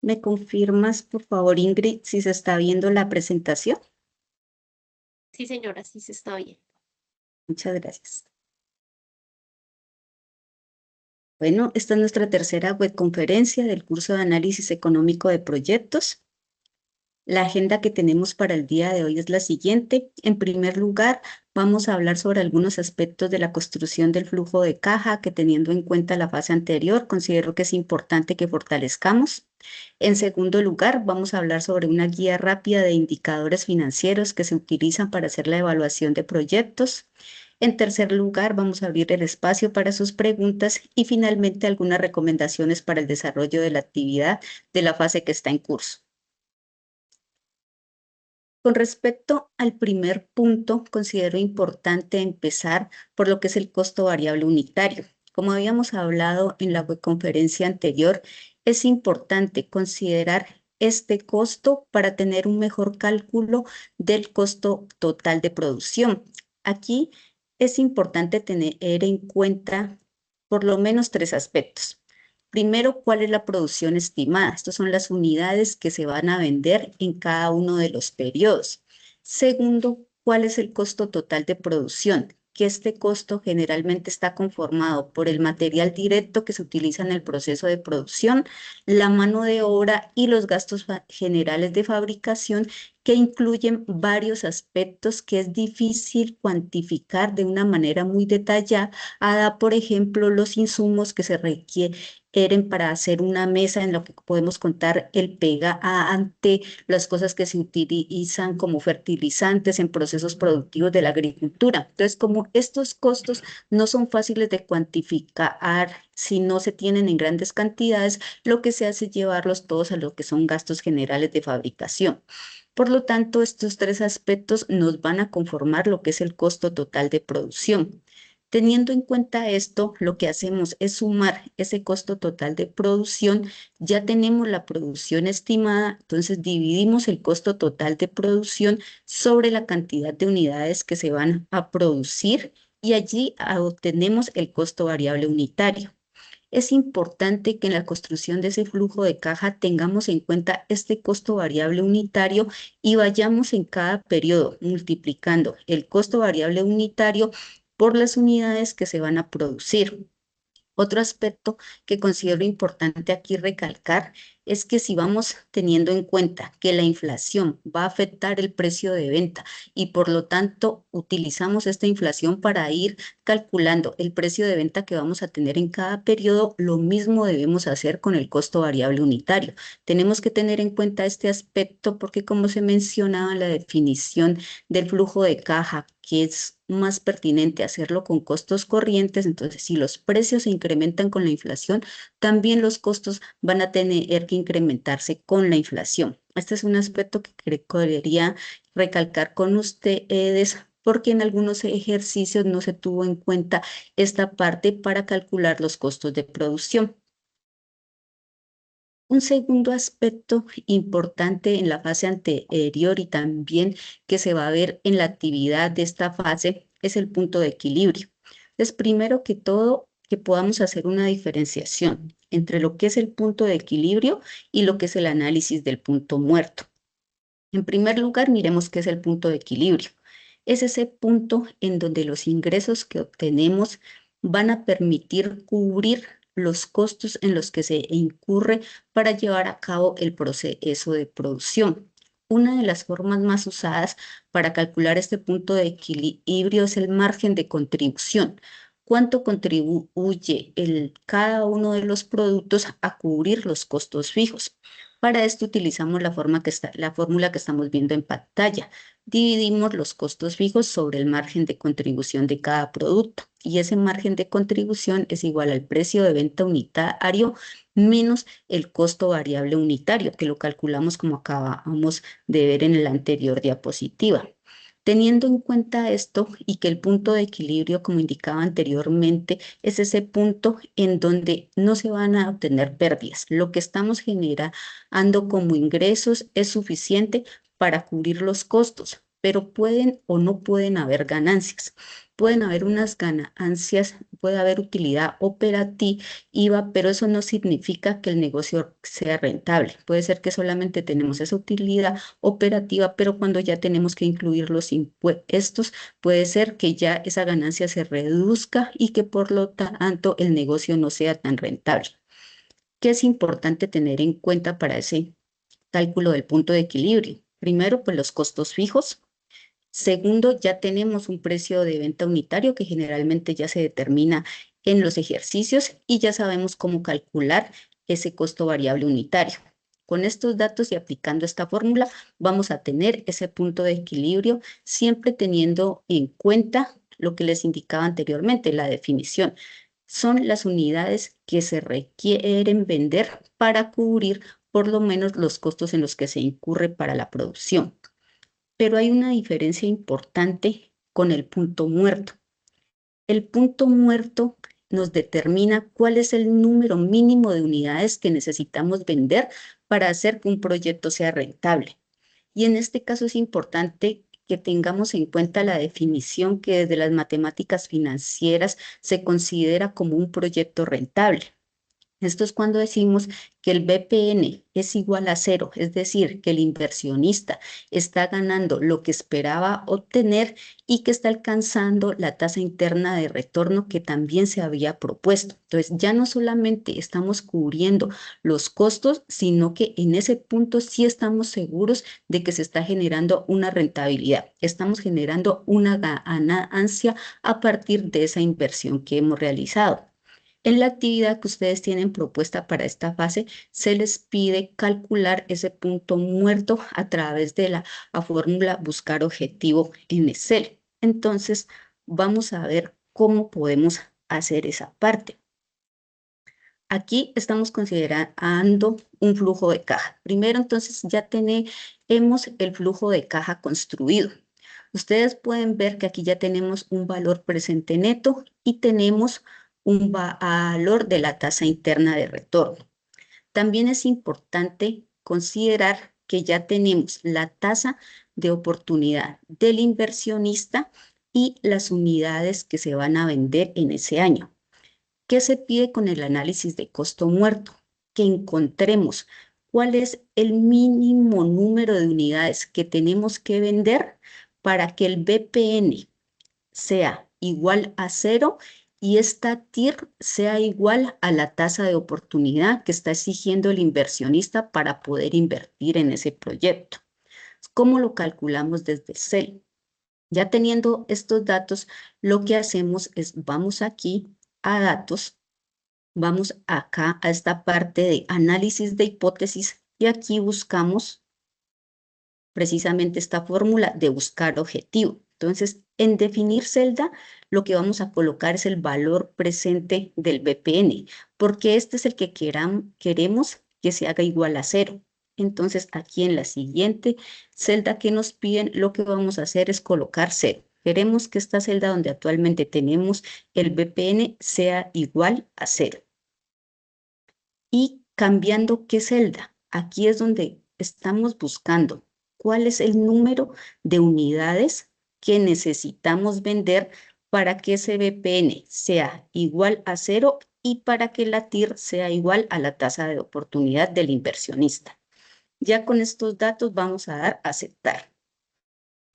¿Me confirmas, por favor, Ingrid, si se está viendo la presentación? Sí, señora, sí se está bien. Muchas gracias. Bueno, esta es nuestra tercera webconferencia del curso de análisis económico de proyectos. La agenda que tenemos para el día de hoy es la siguiente. En primer lugar, vamos a hablar sobre algunos aspectos de la construcción del flujo de caja que, teniendo en cuenta la fase anterior, considero que es importante que fortalezcamos. En segundo lugar, vamos a hablar sobre una guía rápida de indicadores financieros que se utilizan para hacer la evaluación de proyectos. En tercer lugar, vamos a abrir el espacio para sus preguntas y finalmente algunas recomendaciones para el desarrollo de la actividad de la fase que está en curso. Con respecto al primer punto, considero importante empezar por lo que es el costo variable unitario. Como habíamos hablado en la webconferencia anterior, es importante considerar este costo para tener un mejor cálculo del costo total de producción. Aquí es importante tener en cuenta por lo menos tres aspectos. Primero, ¿cuál es la producción estimada? Estas son las unidades que se van a vender en cada uno de los periodos. Segundo, ¿cuál es el costo total de producción? Que este costo generalmente está conformado por el material directo que se utiliza en el proceso de producción, la mano de obra y los gastos generales de fabricación, que incluyen varios aspectos que es difícil cuantificar de una manera muy detallada, por ejemplo, los insumos que se requieren para hacer una mesa en lo que podemos contar el pegante, las cosas que se utilizan como fertilizantes en procesos productivos de la agricultura. Entonces, como estos costos no son fáciles de cuantificar si no se tienen en grandes cantidades, lo que se hace es llevarlos todos a lo que son gastos generales de fabricación. Por lo tanto, estos tres aspectos nos van a conformar lo que es el costo total de producción. Teniendo en cuenta esto, lo que hacemos es sumar ese costo total de producción. Ya tenemos la producción estimada, entonces dividimos el costo total de producción sobre la cantidad de unidades que se van a producir y allí obtenemos el costo variable unitario. Es importante que en la construcción de ese flujo de caja tengamos en cuenta este costo variable unitario y vayamos en cada periodo multiplicando el costo variable unitario por las unidades que se van a producir. Otro aspecto que considero importante aquí recalcar es que si vamos teniendo en cuenta que la inflación va a afectar el precio de venta y por lo tanto utilizamos esta inflación para ir calculando el precio de venta que vamos a tener en cada periodo, lo mismo debemos hacer con el costo variable unitario. Tenemos que tener en cuenta este aspecto porque, como se mencionaba en la definición del flujo de caja, que es más pertinente hacerlo con costos corrientes, entonces si los precios se incrementan con la inflación, también los costos van a tener que incrementarse con la inflación. Este es un aspecto que quería recalcar con ustedes porque en algunos ejercicios no se tuvo en cuenta esta parte para calcular los costos de producción. Un segundo aspecto importante en la fase anterior y también que se va a ver en la actividad de esta fase es el punto de equilibrio. Entonces, primero que todo, que podamos hacer una diferenciación entre lo que es el punto de equilibrio y lo que es el análisis del punto muerto. En primer lugar, miremos qué es el punto de equilibrio. Es ese punto en donde los ingresos que obtenemos van a permitir cubrir los costos en los que se incurre para llevar a cabo el proceso de producción. Una de las formas más usadas para calcular este punto de equilibrio es el margen de contribución. ¿Cuánto contribuye cada uno de los productos a cubrir los costos fijos? Para esto utilizamos la fórmula que estamos viendo en pantalla. Dividimos los costos fijos sobre el margen de contribución de cada producto y ese margen de contribución es igual al precio de venta unitario menos el costo variable unitario, que lo calculamos como acabamos de ver en la anterior diapositiva. Teniendo en cuenta esto y que el punto de equilibrio, como indicaba anteriormente, es ese punto en donde no se van a obtener pérdidas. Lo que estamos generando como ingresos es suficiente para cubrir los costos. pero pueden o no pueden haber ganancias. Pueden haber unas ganancias, puede haber utilidad operativa, pero eso no significa que el negocio sea rentable. Puede ser que solamente tenemos esa utilidad operativa, pero cuando ya tenemos que incluir los impuestos, puede ser que ya esa ganancia se reduzca y que por lo tanto el negocio no sea tan rentable. ¿Qué es importante tener en cuenta para ese cálculo del punto de equilibrio? Primero, pues los costos fijos. Segundo, ya tenemos un precio de venta unitario que generalmente ya se determina en los ejercicios y ya sabemos cómo calcular ese costo variable unitario. Con estos datos y aplicando esta fórmula, vamos a tener ese punto de equilibrio, siempre teniendo en cuenta lo que les indicaba anteriormente, la definición. Son las unidades que se requieren vender para cubrir por lo menos los costos en los que se incurre para la producción. Pero hay una diferencia importante con el punto muerto. El punto muerto nos determina cuál es el número mínimo de unidades que necesitamos vender para hacer que un proyecto sea rentable. Y en este caso es importante que tengamos en cuenta la definición que desde las matemáticas financieras se considera como un proyecto rentable. Esto es cuando decimos que el BPN es igual a cero, es decir, que el inversionista está ganando lo que esperaba obtener y que está alcanzando la tasa interna de retorno que también se había propuesto. Entonces, ya no solamente estamos cubriendo los costos, sino que en ese punto sí estamos seguros de que se está generando una rentabilidad. Estamos generando una ganancia a partir de esa inversión que hemos realizado. En la actividad que ustedes tienen propuesta para esta fase, se les pide calcular ese punto muerto a través de la fórmula buscar objetivo en Excel. Entonces, vamos a ver cómo podemos hacer esa parte. Aquí estamos considerando un flujo de caja. Primero, entonces, ya tenemos el flujo de caja construido. Ustedes pueden ver que aquí ya tenemos un valor presente neto y tenemos un valor de la tasa interna de retorno. También es importante considerar que ya tenemos la tasa de oportunidad del inversionista y las unidades que se van a vender en ese año. ¿Qué se pide con el análisis de costo muerto? Que encontremos cuál es el mínimo número de unidades que tenemos que vender para que el BPN sea igual a cero y esta TIR sea igual a la tasa de oportunidad que está exigiendo el inversionista para poder invertir en ese proyecto. ¿Cómo lo calculamos desde Excel? Ya teniendo estos datos, lo que hacemos es vamos aquí a datos, vamos acá a esta parte de análisis de hipótesis y aquí buscamos precisamente esta fórmula de buscar objetivo. Entonces, en definir celda, lo que vamos a colocar es el valor presente del BPN, porque este es el que queremos que se haga igual a cero. Entonces, aquí en la siguiente celda que nos piden, lo que vamos a hacer es colocar cero. Queremos que esta celda donde actualmente tenemos el BPN sea igual a cero. Y cambiando qué celda, aquí es donde estamos buscando cuál es el número de unidades que necesitamos vender para que ese BPN sea igual a cero y para que la TIR sea igual a la tasa de oportunidad del inversionista. Ya con estos datos vamos a dar a aceptar.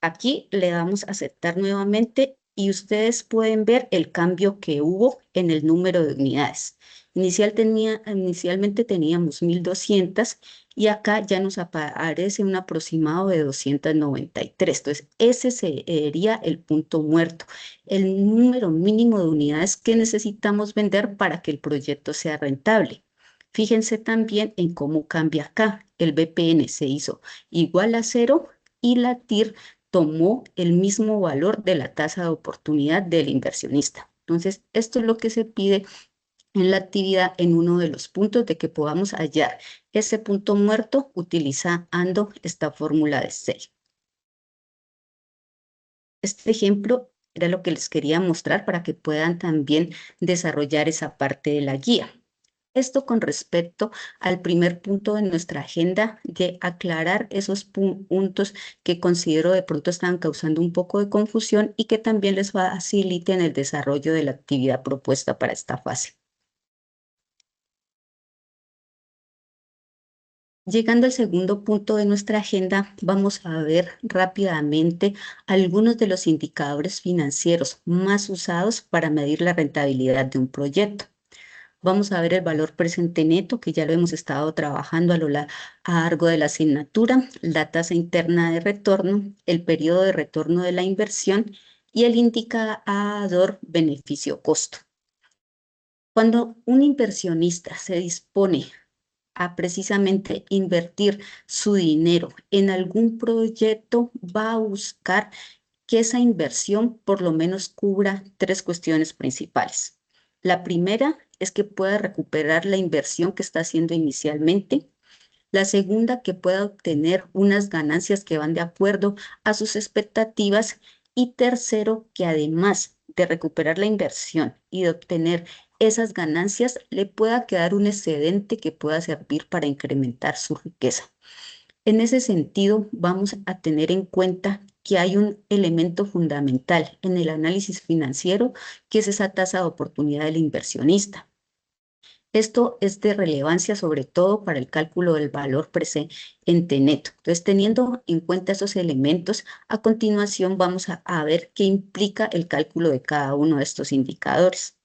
Aquí le damos a aceptar nuevamente y ustedes pueden ver el cambio que hubo en el número de unidades. Inicialmente teníamos 1.200 y acá ya nos aparece un aproximado de 293. Entonces, ese sería el punto muerto, el número mínimo de unidades que necesitamos vender para que el proyecto sea rentable. Fíjense también en cómo cambia acá. El BPN se hizo igual a cero y la TIR tomó el mismo valor de la tasa de oportunidad del inversionista. Entonces, esto es lo que se pide en la actividad en uno de los puntos de que podamos hallar ese punto muerto utilizando esta fórmula de Excel. Este ejemplo era lo que les quería mostrar para que puedan también desarrollar esa parte de la guía. Esto con respecto al primer punto de nuestra agenda de aclarar esos puntos que considero de pronto están causando un poco de confusión y que también les faciliten el desarrollo de la actividad propuesta para esta fase. Llegando al segundo punto de nuestra agenda, vamos a ver rápidamente algunos de los indicadores financieros más usados para medir la rentabilidad de un proyecto. Vamos a ver el valor presente neto, que ya lo hemos estado trabajando a lo largo de la asignatura, la tasa interna de retorno, el periodo de retorno de la inversión y el indicador beneficio-costo. Cuando un inversionista se dispone a precisamente invertir su dinero en algún proyecto, va a buscar que esa inversión por lo menos cubra tres cuestiones principales. La primera es que pueda recuperar la inversión que está haciendo inicialmente. La segunda, que pueda obtener unas ganancias que van de acuerdo a sus expectativas. Y tercero, que además de recuperar la inversión y de obtener esas ganancias, le pueda quedar un excedente que pueda servir para incrementar su riqueza. En ese sentido, vamos a tener en cuenta que hay un elemento fundamental en el análisis financiero, que es esa tasa de oportunidad del inversionista. Esto es de relevancia sobre todo para el cálculo del valor presente neto. Entonces, teniendo en cuenta esos elementos, a continuación vamos a ver qué implica el cálculo de cada uno de estos indicadores.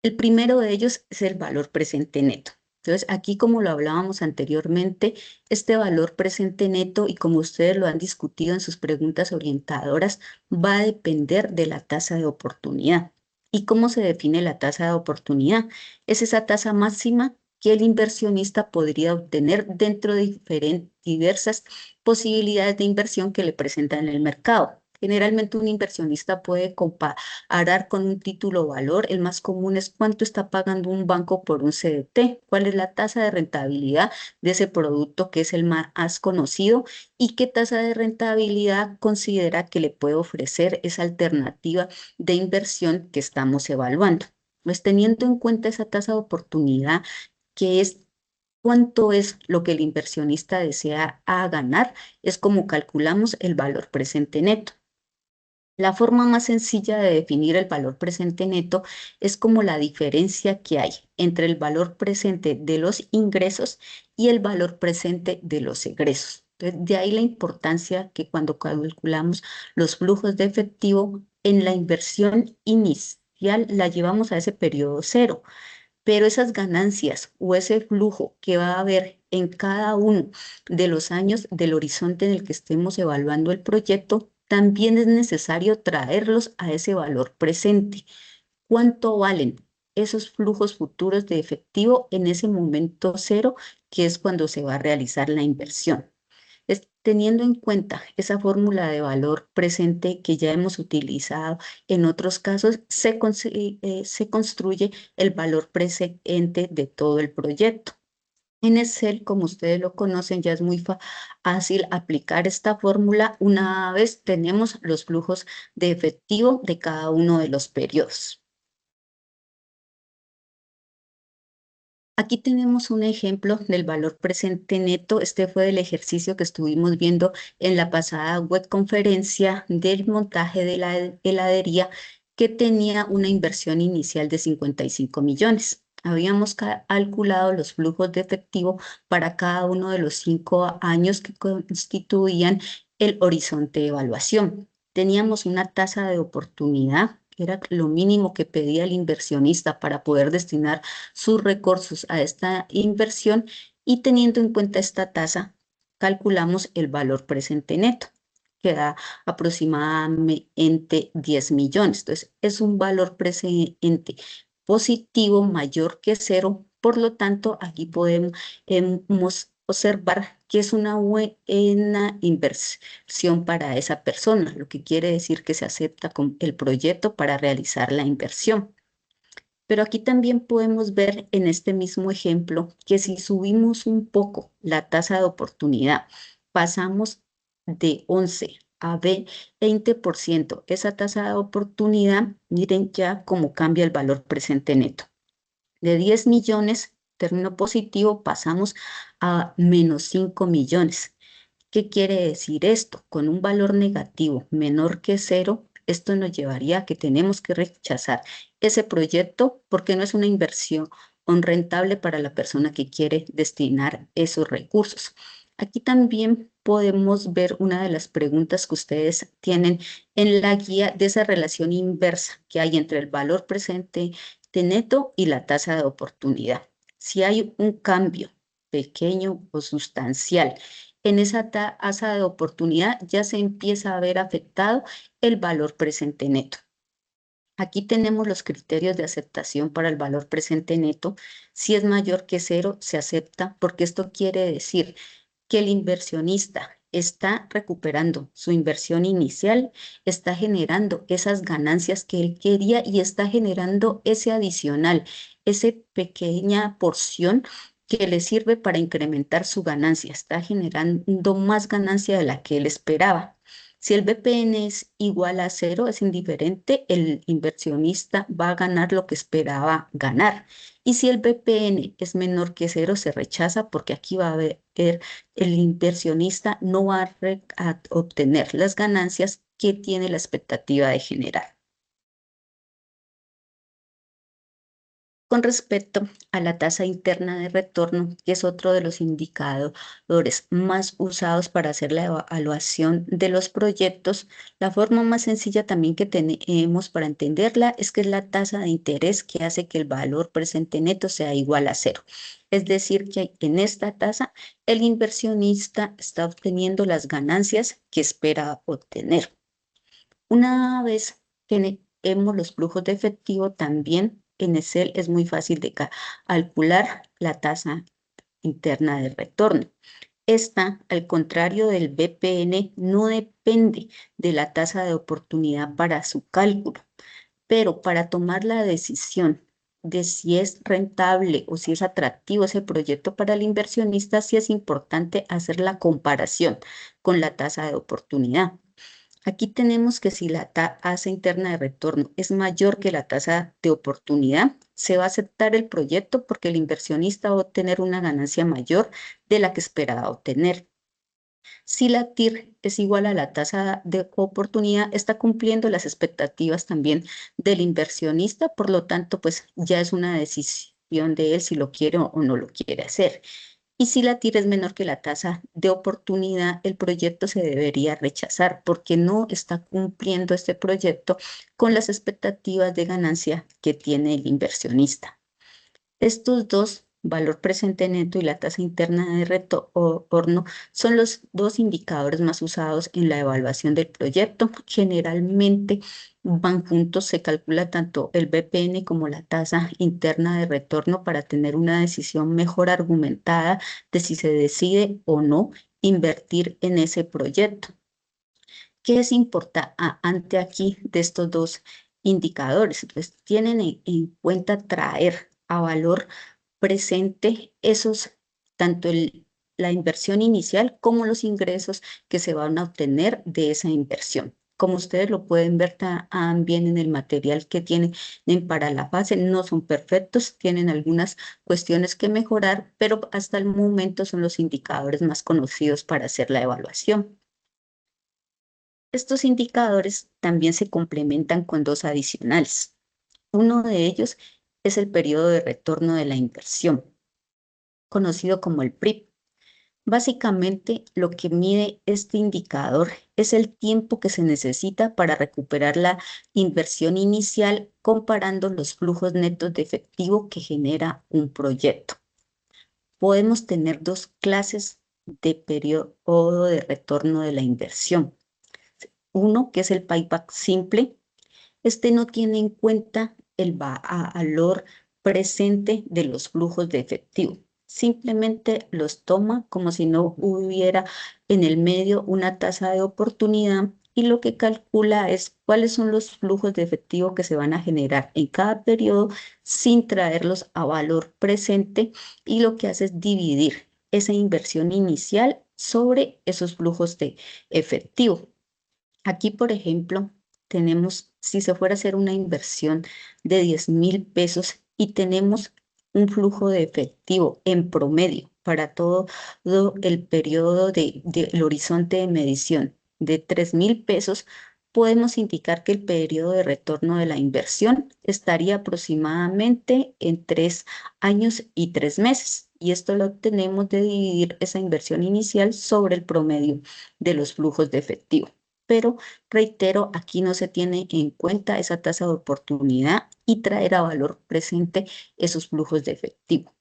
El primero de ellos es el valor presente neto. Entonces, aquí como lo hablábamos anteriormente, este valor presente neto, y como ustedes lo han discutido en sus preguntas orientadoras, va a depender de la tasa de oportunidad. ¿Y cómo se define la tasa de oportunidad? Es esa tasa máxima que el inversionista podría obtener dentro de diversas posibilidades de inversión que le presentan en el mercado. Generalmente un inversionista puede comparar con un título valor. El más común es cuánto está pagando un banco por un CDT, cuál es la tasa de rentabilidad de ese producto que es el más conocido y qué tasa de rentabilidad considera que le puede ofrecer esa alternativa de inversión que estamos evaluando. Pues teniendo en cuenta esa tasa de oportunidad, que es cuánto es lo que el inversionista desea ganar, es como calculamos el valor presente neto. La forma más sencilla de definir el valor presente neto es como la diferencia que hay entre el valor presente de los ingresos y el valor presente de los egresos. Entonces, de ahí la importancia que cuando calculamos los flujos de efectivo en la inversión inicial la llevamos a ese periodo cero, pero esas ganancias o ese flujo que va a haber en cada uno de los años del horizonte en el que estemos evaluando el proyecto, también es necesario traerlos a ese valor presente. ¿Cuánto valen esos flujos futuros de efectivo en ese momento cero, que es cuando se va a realizar la inversión? Teniendo en cuenta esa fórmula de valor presente que ya hemos utilizado en otros casos, se construye el valor presente de todo el proyecto. En Excel, como ustedes lo conocen, ya es muy fácil aplicar esta fórmula una vez tenemos los flujos de efectivo de cada uno de los periodos. Aquí tenemos un ejemplo del valor presente neto. Este fue el ejercicio que estuvimos viendo en la pasada web conferencia del montaje de la heladería, que tenía una inversión inicial de 55 millones. Habíamos calculado los flujos de efectivo para cada uno de los 5 años que constituían el horizonte de evaluación. Teníamos una tasa de oportunidad, que era lo mínimo que pedía el inversionista para poder destinar sus recursos a esta inversión, y teniendo en cuenta esta tasa, calculamos el valor presente neto, que da aproximadamente 10 millones. Entonces, es un valor presente positivo mayor que cero. Por lo tanto, aquí podemos observar que es una buena inversión para esa persona, lo que quiere decir que se acepta con el proyecto para realizar la inversión. Pero aquí también podemos ver en este mismo ejemplo que si subimos un poco la tasa de oportunidad, pasamos de 11 a 20%, esa tasa de oportunidad, miren ya cómo cambia el valor presente neto. De 10 millones, término positivo, pasamos a menos 5 millones. ¿Qué quiere decir esto? Con un valor negativo menor que cero, esto nos llevaría a que tenemos que rechazar ese proyecto porque no es una inversión rentable para la persona que quiere destinar esos recursos. Aquí también podemos ver una de las preguntas que ustedes tienen en la guía de esa relación inversa que hay entre el valor presente de neto y la tasa de oportunidad. Si hay un cambio pequeño o sustancial en esa tasa de oportunidad, ya se empieza a ver afectado el valor presente neto. Aquí tenemos los criterios de aceptación para el valor presente neto. Si es mayor que cero, se acepta porque esto quiere decir que el inversionista está recuperando su inversión inicial, está generando esas ganancias que él quería y está generando ese adicional, esa pequeña porción que le sirve para incrementar su ganancia, está generando más ganancia de la que él esperaba. Si el BPN es igual a cero, es indiferente, el inversionista va a ganar lo que esperaba ganar. Y si el BPN es menor que cero, se rechaza porque aquí va a haber, el inversionista no va a obtener las ganancias que tiene la expectativa de generar. Con respecto a la tasa interna de retorno, que es otro de los indicadores más usados para hacer la evaluación de los proyectos, la forma más sencilla también que tenemos para entenderla es que es la tasa de interés que hace que el valor presente neto sea igual a cero. Es decir, que en esta tasa el inversionista está obteniendo las ganancias que espera obtener. Una vez que tenemos los flujos de efectivo, también en Excel es muy fácil de calcular la tasa interna de retorno. Esta, al contrario del BPN, no depende de la tasa de oportunidad para su cálculo, pero para tomar la decisión de si es rentable o si es atractivo ese proyecto para el inversionista, sí es importante hacer la comparación con la tasa de oportunidad. Aquí tenemos que si la tasa interna de retorno es mayor que la tasa de oportunidad, se va a aceptar el proyecto porque el inversionista va a obtener una ganancia mayor de la que esperaba obtener. Si la TIR es igual a la tasa de oportunidad, está cumpliendo las expectativas también del inversionista, por lo tanto, pues ya es una decisión de él si lo quiere o no lo quiere hacer. Y si la tira es menor que la tasa de oportunidad, el proyecto se debería rechazar porque no está cumpliendo este proyecto con las expectativas de ganancia que tiene el inversionista. Estos dos, valor presente neto y la tasa interna de retorno, son los dos indicadores más usados en la evaluación del proyecto. Generalmente van juntos, se calcula tanto el BPN como la tasa interna de retorno para tener una decisión mejor argumentada de si se decide o no invertir en ese proyecto. ¿Qué es importante aquí de estos dos indicadores? Pues tienen en cuenta traer a valor presente esos, tanto la inversión inicial como los ingresos que se van a obtener de esa inversión. Como ustedes lo pueden ver también en el material que tienen para la fase, no son perfectos, tienen algunas cuestiones que mejorar, pero hasta el momento son los indicadores más conocidos para hacer la evaluación. Estos indicadores también se complementan con dos adicionales. Uno de ellos es el periodo de retorno de la inversión, conocido como el PRIP. Básicamente, lo que mide este indicador es el tiempo que se necesita para recuperar la inversión inicial comparando los flujos netos de efectivo que genera un proyecto. Podemos tener dos clases de periodo de retorno de la inversión. Uno, que es el payback simple. Este no tiene en cuenta el valor presente de los flujos de efectivo. Simplemente los toma como si no hubiera en el medio una tasa de oportunidad y lo que calcula es cuáles son los flujos de efectivo que se van a generar en cada periodo sin traerlos a valor presente y lo que hace es dividir esa inversión inicial sobre esos flujos de efectivo. Aquí, por ejemplo, tenemos, si se fuera a hacer una inversión de 10,000 pesos y tenemos un flujo de efectivo en promedio para todo el periodo del horizonte de medición de 3.000 pesos, podemos indicar que el periodo de retorno de la inversión estaría aproximadamente en 3 años y 3 meses. Y esto lo obtenemos de dividir esa inversión inicial sobre el promedio de los flujos de efectivo. Pero reitero, aquí no se tiene en cuenta esa tasa de oportunidad y traer a valor presente esos flujos de efectivo.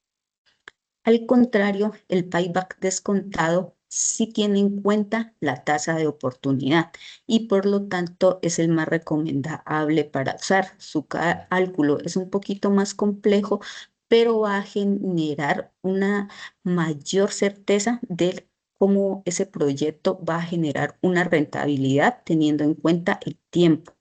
Al contrario, el payback descontado sí tiene en cuenta la tasa de oportunidad y por lo tanto es el más recomendable para usar. Su cálculo es un poquito más complejo, pero va a generar una mayor certeza de cómo ese proyecto va a generar una rentabilidad teniendo en cuenta el tiempo.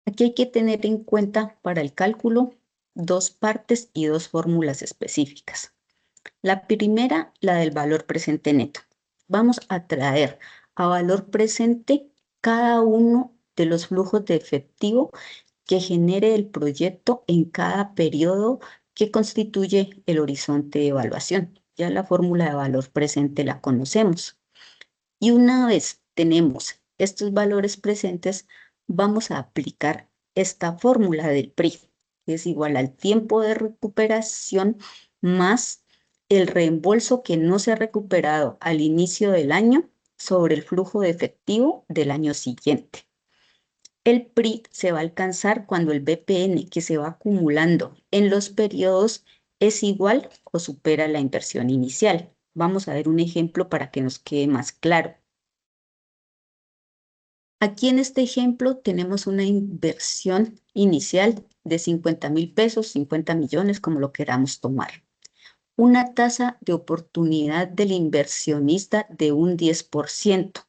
Aquí hay que tener en cuenta para el cálculo dos partes y dos fórmulas específicas. La primera, la del valor presente neto. Vamos a traer a valor presente cada uno de los flujos de efectivo que genere el proyecto en cada periodo que constituye el horizonte de evaluación. Ya la fórmula de valor presente la conocemos. Y una vez tenemos estos valores presentes, vamos a aplicar esta fórmula del PRI, que es igual al tiempo de recuperación más el reembolso que no se ha recuperado al inicio del año sobre el flujo de efectivo del año siguiente. El PRI se va a alcanzar cuando el BPN que se va acumulando en los periodos es igual o supera la inversión inicial. Vamos a ver un ejemplo para que nos quede más claro. Aquí en este ejemplo tenemos una inversión inicial de 50.000 pesos, 50 millones, como lo queramos tomar. Una tasa de oportunidad del inversionista de un 10%.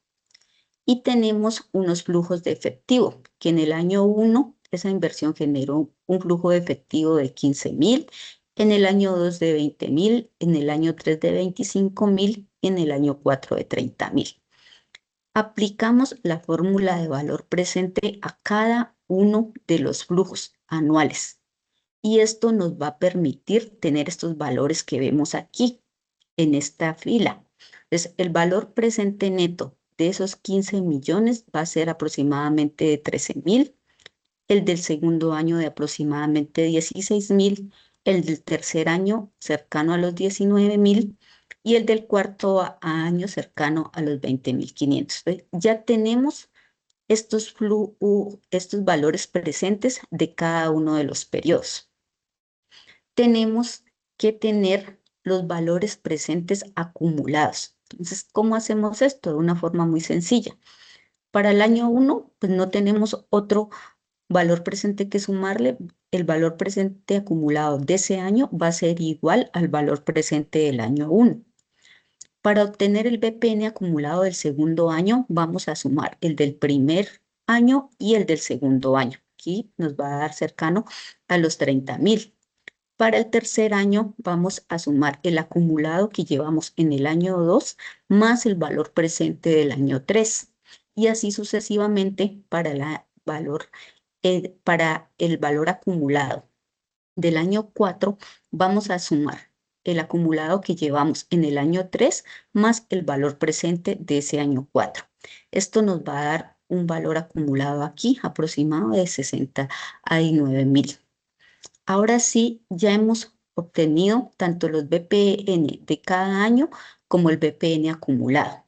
Y tenemos unos flujos de efectivo, que en el año 1 esa inversión generó un flujo de efectivo de 15.000, en el año 2 de 20.000, en el año 3 de 25.000 y en el año 4 de 30.000. Aplicamos la fórmula de valor presente a cada uno de los flujos anuales y esto nos va a permitir tener estos valores que vemos aquí en esta fila. Entonces, el valor presente neto de esos 15 millones va a ser aproximadamente de 13.000, el del segundo año de aproximadamente 16.000, el del tercer año cercano a los 19.000 y el del cuarto año cercano a los 20.500. Ya tenemos estos valores presentes de cada uno de los periodos. Tenemos que tener los valores presentes acumulados. Entonces, ¿cómo hacemos esto? De una forma muy sencilla. Para el año 1, pues no tenemos otro valor presente que sumarle. El valor presente acumulado de ese año va a ser igual al valor presente del año 1. Para obtener el BPN acumulado del segundo año, vamos a sumar el del primer año y el del segundo año. Aquí nos va a dar cercano a los 30.000. Para el tercer año vamos a sumar el acumulado que llevamos en el año 2 más el valor presente del año 3 y así sucesivamente para el valor acumulado del año 4 vamos a sumar el acumulado que llevamos en el año 3 más el valor presente de ese año 4. Esto nos va a dar un valor acumulado aquí aproximado de 69.000. Ahora sí, ya hemos obtenido tanto los BPN de cada año como el BPN acumulado.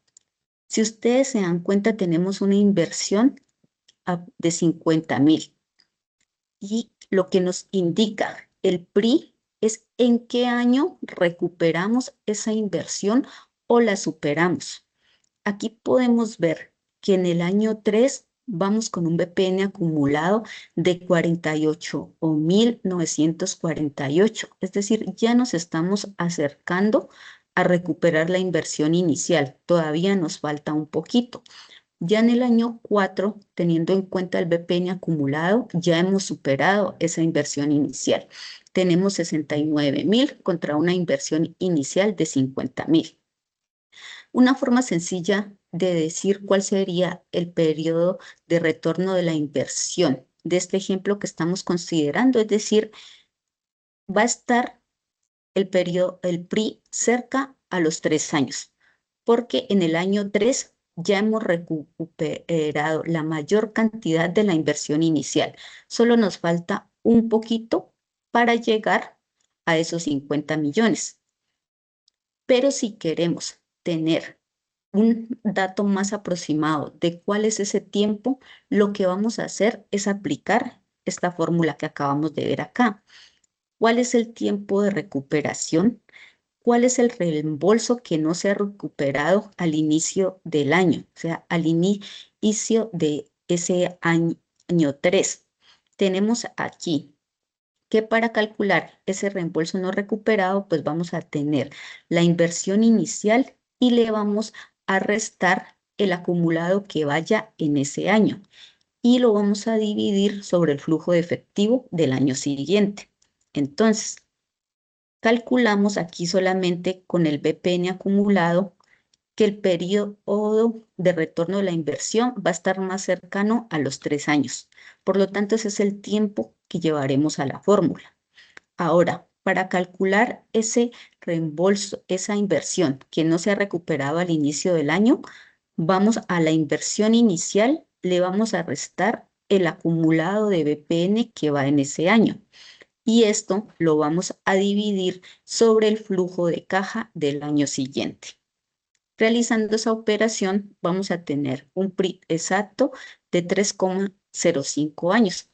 Si ustedes se dan cuenta, tenemos una inversión de 50.000 y lo que nos indica el PRI es en qué año recuperamos esa inversión o la superamos. Aquí podemos ver que en el año 3 vamos con un BPN acumulado de 48.948. Es decir, ya nos estamos acercando a recuperar la inversión inicial. Todavía nos falta un poquito. Ya en el año 4, teniendo en cuenta el BPN acumulado, ya hemos superado esa inversión inicial. Tenemos 69.000 contra una inversión inicial de 50.000. Una forma sencilla de decir cuál sería el periodo de retorno de la inversión de este ejemplo que estamos considerando, es decir, va a estar el PRI cerca a los 3 años, porque en el año 3 ya hemos recuperado la mayor cantidad de la inversión inicial. Solo nos falta un poquito para llegar a esos 50 millones. Pero si queremos tener un dato más aproximado de cuál es ese tiempo, lo que vamos a hacer es aplicar esta fórmula que acabamos de ver acá. ¿Cuál es el tiempo de recuperación? ¿Cuál es el reembolso que no se ha recuperado al inicio del año? O sea, al inicio de ese año 3. Tenemos aquí que para calcular ese reembolso no recuperado, pues vamos a tener la inversión inicial y le vamos a restar el acumulado que vaya en ese año y lo vamos a dividir sobre el flujo de efectivo del año siguiente. Entonces, calculamos aquí solamente con el BPN acumulado que el periodo de retorno de la inversión va a estar más cercano a los 3 años. Por lo tanto, ese es el tiempo que llevaremos a la fórmula. Ahora, para calcular ese reembolso, esa inversión que no se ha recuperado al inicio del año, vamos a la inversión inicial, le vamos a restar el acumulado de BPN que va en ese año. Y esto lo vamos a dividir sobre el flujo de caja del año siguiente. Realizando esa operación, vamos a tener un PRI exacto de 3,05 años.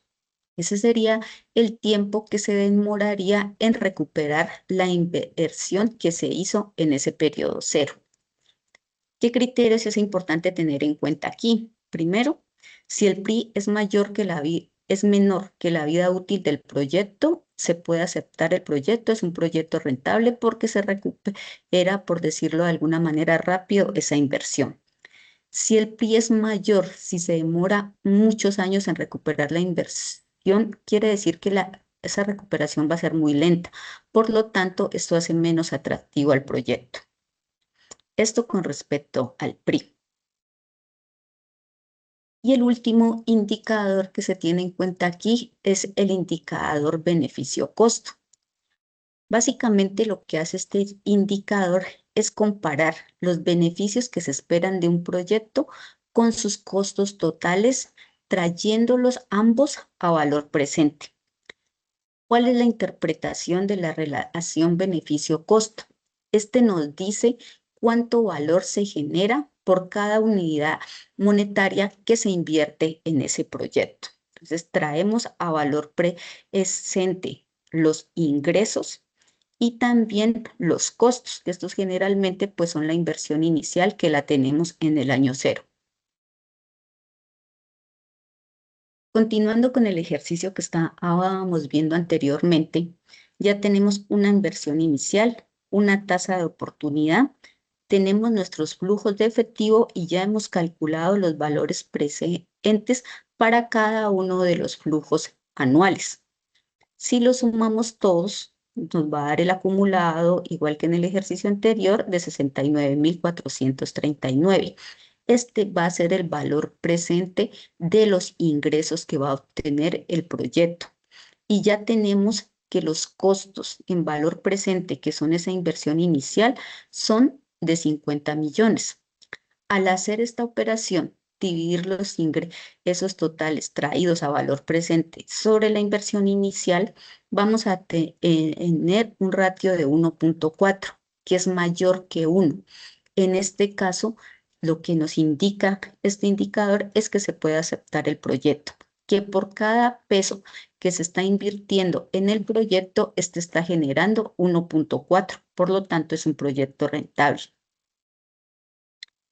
Ese sería el tiempo que se demoraría en recuperar la inversión que se hizo en ese periodo cero. ¿Qué criterios es importante tener en cuenta aquí? Primero, si el PRI es mayor que es menor que la vida útil del proyecto, se puede aceptar el proyecto, es un proyecto rentable porque se recupera, por decirlo de alguna manera, rápido esa inversión. Si el PRI es mayor, si se demora muchos años en recuperar la inversión, quiere decir que esa recuperación va a ser muy lenta. Por lo tanto, esto hace menos atractivo al proyecto. Esto con respecto al PRI. Y el último indicador que se tiene en cuenta aquí es el indicador beneficio-costo. Básicamente lo que hace este indicador es comparar los beneficios que se esperan de un proyecto con sus costos totales, trayéndolos ambos a valor presente. ¿Cuál es la interpretación de la relación beneficio-costo? Este nos dice cuánto valor se genera por cada unidad monetaria que se invierte en ese proyecto. Entonces, traemos a valor presente los ingresos y también los costos, que estos generalmente pues son la inversión inicial que la tenemos en el año cero. Continuando con el ejercicio que estábamos viendo anteriormente, ya tenemos una inversión inicial, una tasa de oportunidad, tenemos nuestros flujos de efectivo y ya hemos calculado los valores presentes para cada uno de los flujos anuales. Si los sumamos todos, nos va a dar el acumulado, igual que en el ejercicio anterior, de 69.439. Este va a ser el valor presente de los ingresos que va a obtener el proyecto. Y ya tenemos que los costos en valor presente, que son esa inversión inicial, son de 50 millones. Al hacer esta operación, dividir los ingresos totales traídos a valor presente sobre la inversión inicial, vamos a tener un ratio de 1.4, que es mayor que 1. En este caso, lo que nos indica este indicador es que se puede aceptar el proyecto, que por cada peso que se está invirtiendo en el proyecto, este está generando 1.4, por lo tanto es un proyecto rentable.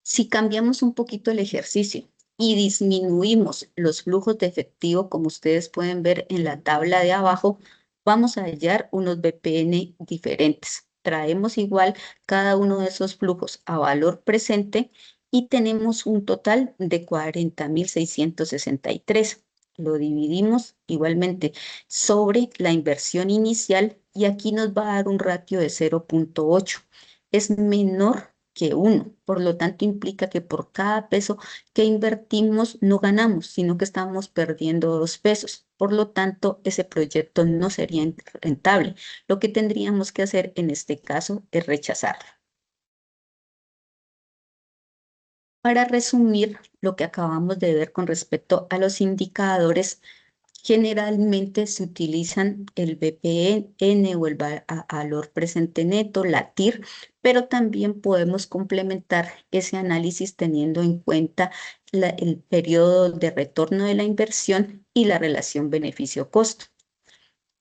Si cambiamos un poquito el ejercicio y disminuimos los flujos de efectivo, como ustedes pueden ver en la tabla de abajo, vamos a hallar unos BPN diferentes. Traemos igual cada uno de esos flujos a valor presente y tenemos un total de 40.663. Lo dividimos igualmente sobre la inversión inicial y aquí nos va a dar un ratio de 0.8. Es menor que 1. Por lo tanto, implica que por cada peso que invertimos no ganamos, sino que estamos perdiendo 2 pesos. Por lo tanto, ese proyecto no sería rentable. Lo que tendríamos que hacer en este caso es rechazarlo. Para resumir lo que acabamos de ver con respecto a los indicadores, generalmente se utilizan el BPN o el valor presente neto, la TIR, pero también podemos complementar ese análisis teniendo en cuenta el periodo de retorno de la inversión y la relación beneficio-costo.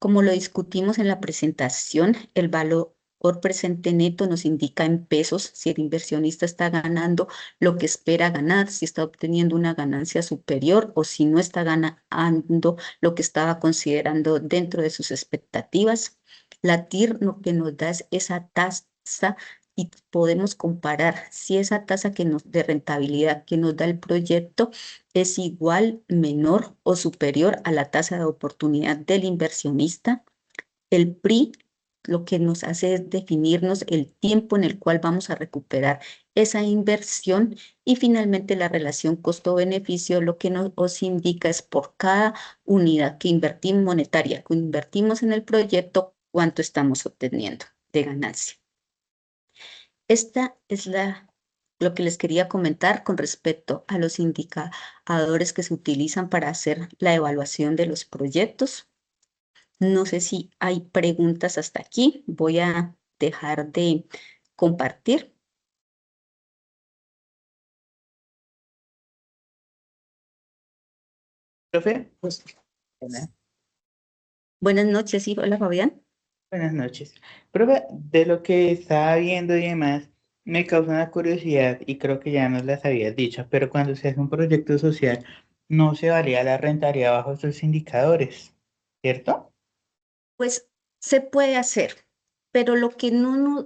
Como lo discutimos en la presentación, el valor presente neto nos indica en pesos si el inversionista está ganando lo que espera ganar, si está obteniendo una ganancia superior o si no está ganando lo que estaba considerando dentro de sus expectativas. La TIR lo que nos da es esa tasa y podemos comparar si esa tasa de rentabilidad que nos da el proyecto es igual, menor o superior a la tasa de oportunidad del inversionista. El PRI lo que nos hace es definirnos el tiempo en el cual vamos a recuperar esa inversión y finalmente la relación costo-beneficio lo que nos indica es por cada unidad que invertimos monetaria, que invertimos en el proyecto, cuánto estamos obteniendo de ganancia. Esta es lo que les quería comentar con respecto a los indicadores que se utilizan para hacer la evaluación de los proyectos. No sé si hay preguntas hasta aquí. Voy a dejar de compartir. Profe, pues, buenas Buenas noches, sí, hola Fabián. buenas noches. Profe, de lo que estaba viendo y demás, me causa una curiosidad y creo que ya nos las habías dicho, pero cuando se hace un proyecto social, no se valía la rentabilidad bajo estos indicadores, ¿cierto? Pues se puede hacer, pero lo que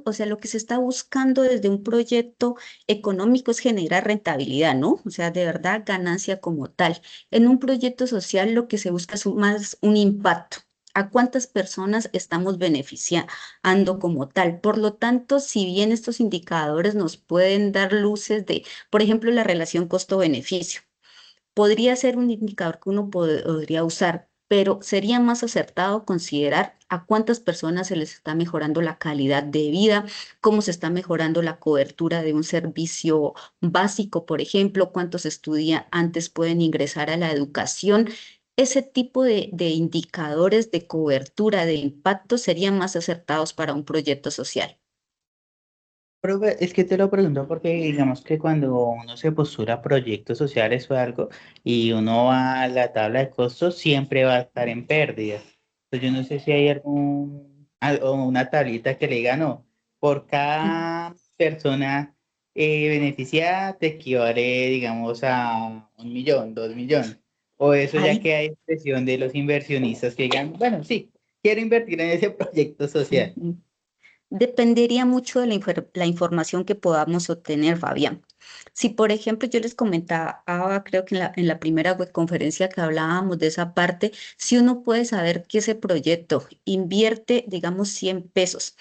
o sea, lo que se está buscando desde un proyecto económico es generar rentabilidad, ¿no? O sea, de verdad, ganancia como tal. En un proyecto social lo que se busca es más un impacto. ¿A cuántas personas estamos beneficiando como tal? Por lo tanto, si bien estos indicadores nos pueden dar luces de, por ejemplo, la relación costo-beneficio, podría ser un indicador que uno podría usar, pero sería más acertado considerar a cuántas personas se les está mejorando la calidad de vida, cómo se está mejorando la cobertura de un servicio básico, por ejemplo, cuántos estudiantes pueden ingresar a la educación. Ese tipo de indicadores de cobertura, de impacto, serían más acertados para un proyecto social. Profe, es que te lo pregunto porque digamos que cuando uno se postula a proyectos sociales o algo y uno va a la tabla de costos, siempre va a estar en pérdidas. Entonces yo no sé si hay o una tablita que le diga, no, por Ujú. cada persona beneficiada te equivale, digamos, a 1 millón, 2 millones. O eso ya Ahí queda a discreción de los inversionistas que digan, bueno, sí, quiero invertir en ese proyecto social. ujú. Dependería mucho de la información que podamos obtener, Fabián. Si, por ejemplo, yo les comentaba, creo que en la primera webconferencia que hablábamos de esa parte, si uno puede saber que ese proyecto invierte, digamos, 100 pesos,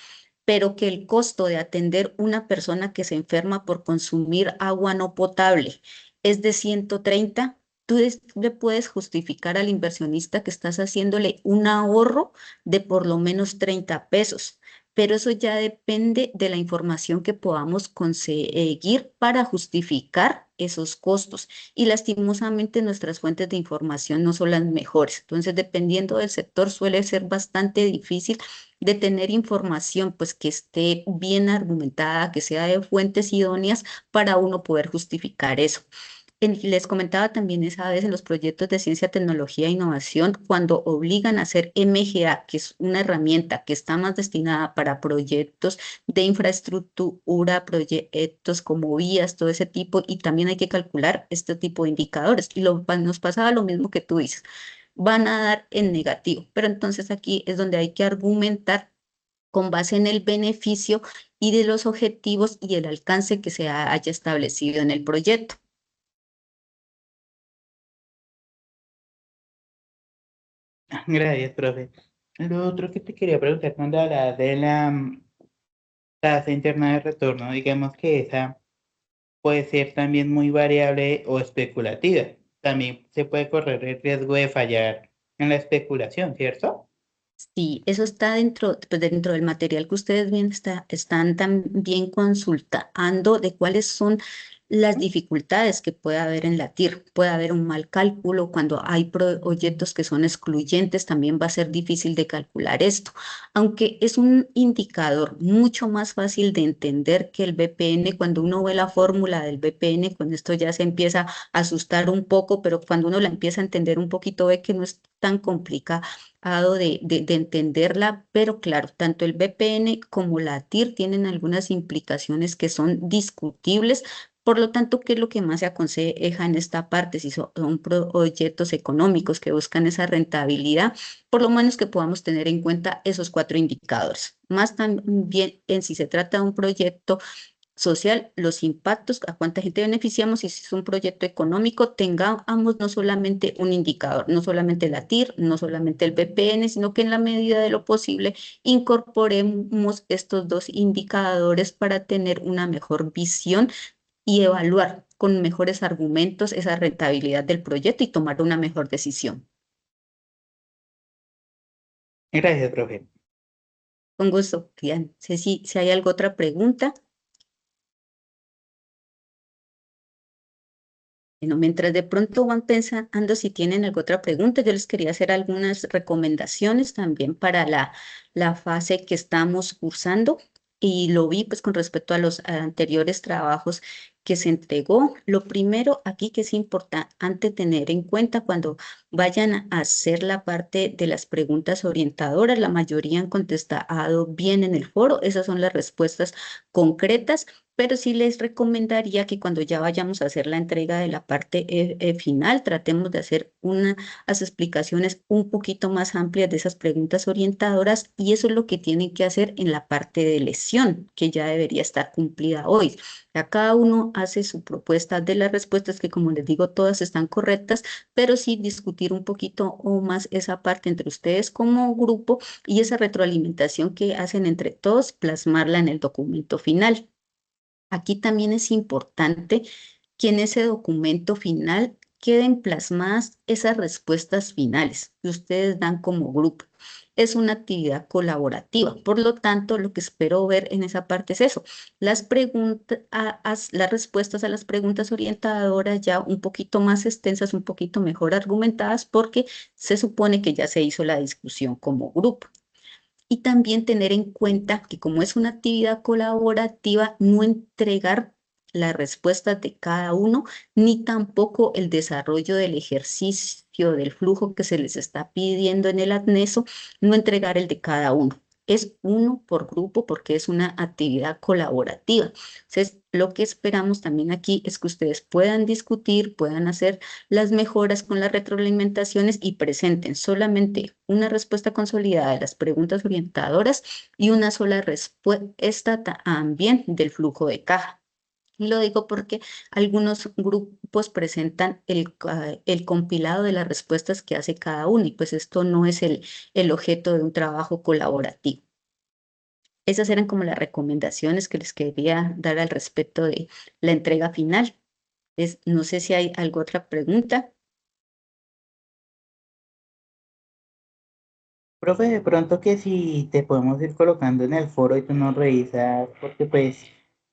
pero que el costo de atender una persona que se enferma por consumir agua no potable es de 130, le puedes justificar al inversionista que estás haciéndole un ahorro de por lo menos 30 pesos, pero eso ya depende de la información que podamos conseguir para justificar esos costos. Y lastimosamente nuestras fuentes de información no son las mejores. Entonces, dependiendo del sector, suele ser bastante difícil de tener información pues que esté bien argumentada, que sea de fuentes idóneas para uno poder justificar eso. Les comentaba también esa vez en los proyectos de ciencia, tecnología e innovación, cuando obligan a hacer MGA, que es una herramienta que está más destinada para proyectos de infraestructura, proyectos como vías, todo ese tipo, y también hay que calcular este tipo de indicadores. Y nos pasaba lo mismo que tú dices, van a dar en negativo, pero entonces aquí es donde hay que argumentar con base en el beneficio y de los objetivos y el alcance que se haya establecido en el proyecto. Gracias, profe. Lo otro que te quería preguntar cuando hablabas de la tasa interna de retorno, digamos que esa puede ser también muy variable o especulativa. También se puede correr el riesgo de fallar en la especulación, ¿cierto? Sí, eso está dentro, pues, dentro del material que ustedes bien están también consultando de cuáles son las dificultades que puede haber en la TIR. Puede haber un mal cálculo cuando hay proyectos que son excluyentes, también va a ser difícil de calcular esto, aunque es un indicador mucho más fácil de entender que el BPN. Cuando uno ve la fórmula del BPN, con esto ya se empieza a asustar un poco, pero cuando uno la empieza a entender un poquito ve que no es tan complicada de entenderla, pero claro, tanto el VPN como la TIR tienen algunas implicaciones que son discutibles. Por lo tanto, ¿qué es lo que más se aconseja en esta parte? Si son proyectos económicos que buscan esa rentabilidad, por lo menos que podamos tener en cuenta esos cuatro indicadores. Más también en si se trata de un proyecto social, los impactos, a cuánta gente beneficiamos y si es un proyecto económico, tengamos no solamente un indicador, no solamente la TIR, no solamente el VPN, sino que en la medida de lo posible incorporemos estos dos indicadores para tener una mejor visión y evaluar con mejores argumentos esa rentabilidad del proyecto y tomar una mejor decisión. Gracias, profe. Con gusto, Cristian. Si hay alguna otra pregunta. Bueno, mientras de pronto van pensando si tienen alguna otra pregunta, yo les quería hacer algunas recomendaciones también para la fase que estamos cursando y lo vi pues con respecto a los anteriores trabajos que se entregó. Lo primero aquí que es importante tener en cuenta cuando vayan a hacer la parte de las preguntas orientadoras, la mayoría han contestado bien en el foro, esas son las respuestas concretas, pero sí les recomendaría que cuando ya vayamos a hacer la entrega de la parte final, tratemos de hacer unas explicaciones un poquito más amplias de esas preguntas orientadoras y eso es lo que tienen que hacer en la parte de lesión, que ya debería estar cumplida hoy. Ya cada uno hace su propuesta de las respuestas, que como les digo, todas están correctas, pero sí discutir un poquito o más esa parte entre ustedes como grupo y esa retroalimentación que hacen entre todos, plasmarla en el documento final. Aquí también es importante que en ese documento final queden plasmadas esas respuestas finales que ustedes dan como grupo. Es una actividad colaborativa, por lo tanto, lo que espero ver en esa parte es eso, las preguntas, las respuestas a las preguntas orientadoras ya un poquito más extensas, un poquito mejor argumentadas, porque se supone que ya se hizo la discusión como grupo. Y también tener en cuenta que como es una actividad colaborativa, no entregar las respuestas de cada uno, ni tampoco el desarrollo del ejercicio, del flujo que se les está pidiendo en el anexo, no entregar el de cada uno. Es uno por grupo porque es una actividad colaborativa. Entonces, lo que esperamos también aquí es que ustedes puedan discutir, puedan hacer las mejoras con las retroalimentaciones y presenten solamente una respuesta consolidada de las preguntas orientadoras y una sola respuesta también del flujo de caja. Y lo digo porque algunos grupos presentan el compilado de las respuestas que hace cada uno y pues esto no es el objeto de un trabajo colaborativo. Esas eran como las recomendaciones que les quería dar al respecto de la entrega final. No sé si hay alguna otra pregunta. Profe, de pronto que si te podemos ir colocando en el foro y tú nos revisas, porque pues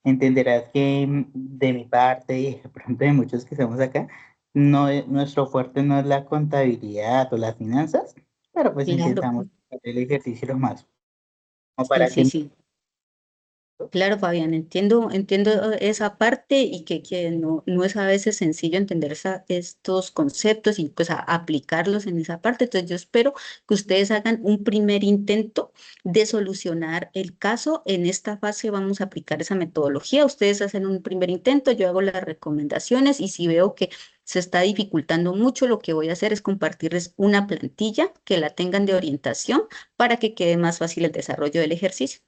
entenderás que de mi parte y de pronto de muchos que estamos acá, no, nuestro fuerte no es la contabilidad o las finanzas, pero pues Claro, intentamos hacer el ejercicio lo más, como sí, para sí, que... sí. Claro, Fabián, entiendo esa parte y que no es a veces sencillo entender estos conceptos y pues aplicarlos en esa parte. Entonces yo espero que ustedes hagan un primer intento de solucionar el caso. En esta fase vamos a aplicar esa metodología. Ustedes hacen un primer intento, yo hago las recomendaciones y si veo que se está dificultando mucho, lo que voy a hacer es compartirles una plantilla que la tengan de orientación para que quede más fácil el desarrollo del ejercicio.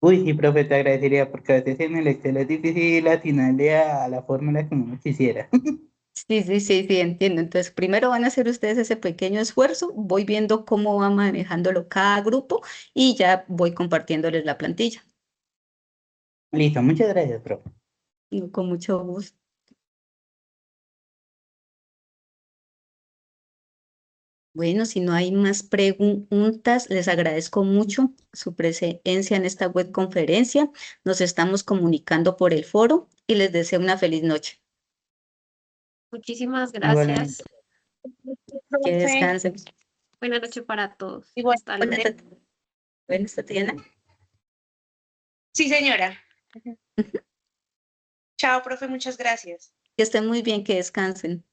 Uy, sí, profe, te agradecería, porque a veces en el Excel es difícil atinarle a la fórmula que uno quisiera. Sí, entiendo. Entonces, primero van a hacer ustedes ese pequeño esfuerzo, voy viendo cómo va manejándolo cada grupo y ya voy compartiéndoles la plantilla. Listo, muchas gracias, profe. Y con mucho gusto. Bueno, si no hay más preguntas, les agradezco mucho su presencia en esta web conferencia. Nos estamos comunicando por el foro y les deseo una feliz noche. Muchísimas Igualmente. gracias. Que Profe, descansen. Buenas noches para todos. igual. Hasta luego. Buenas tardes. Buenas, Tatiana. Sí, señora. Chao, profe, muchas gracias. Que estén muy bien, que descansen.